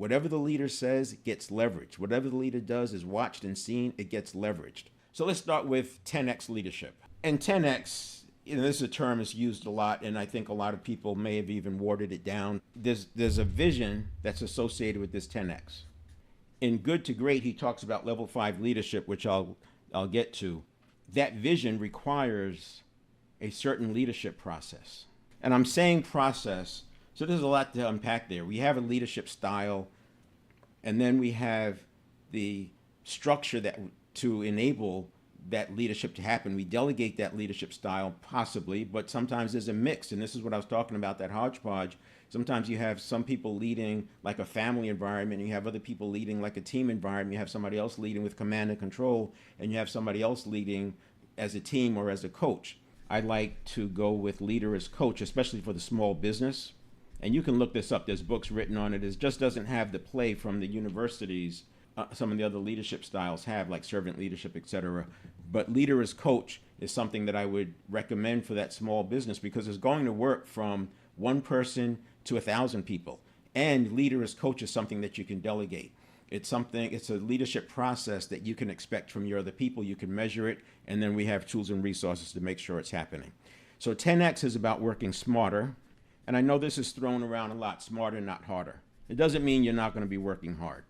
Whatever the leader says gets leveraged. Whatever the leader does is watched and seen, it gets leveraged. So let's start with 10x leadership. And 10x, this is a term that's used a lot, and I think a lot of people may have even watered it down. There's a vision that's associated with this 10x. In Good to Great, he talks about level 5 leadership, which I'll get to. That vision requires a certain leadership process. And I'm saying process, so there's a lot to unpack there. We have a leadership style, and then we have the structure that to enable that leadership to happen. We delegate that leadership style possibly, but sometimes there's a mix. And this is what I was talking about, that hodgepodge. Sometimes you have some people leading like a family environment, and you have other people leading like a team environment. You have somebody else leading with command and control, and you have somebody else leading as a team or as a coach. I like to go with leader as coach, especially for the small business. And you can look this up. There's books written on it. It just doesn't have the play from the universities some of the other leadership styles have, like servant leadership, etc. But leader as coach is something that I would recommend for that small business, because it's going to work from one person to 1,000 people. And leader as coach is something that you can delegate. It's a leadership process that you can expect from your other people. You can measure it, and then we have tools and resources to make sure it's happening. So 10X is about working smarter. And I know this is thrown around a lot, smarter, not harder. It doesn't mean you're not going to be working hard,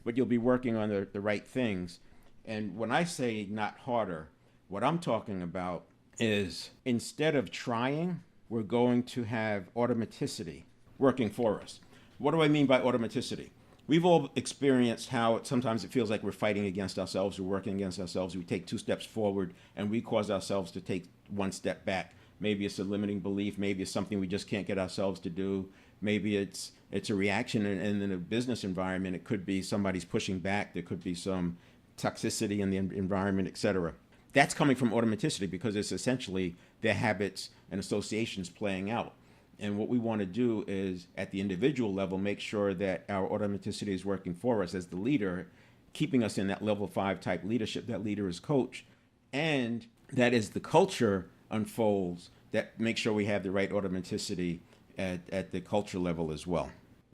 but you'll be working on the right things. And when I say not harder, what I'm talking about is, instead of trying, we're going to have automaticity working for us. What do I mean by automaticity? We've all experienced how sometimes it feels like we're fighting against ourselves, we're working against ourselves. We take 2 steps forward and we cause ourselves to take 1 step back. Maybe it's a limiting belief, maybe it's something we just can't get ourselves to do. Maybe it's a reaction, and in a business environment, it could be somebody's pushing back, there could be some toxicity in the environment, etc. That's coming from automaticity, because it's essentially their habits and associations playing out. And what we want to do is, at the individual level, make sure that our automaticity is working for us as the leader, keeping us in that level 5 type leadership, that leader is coach. And that is the culture unfolds, that make sure we have the right automaticity at the culture level as well.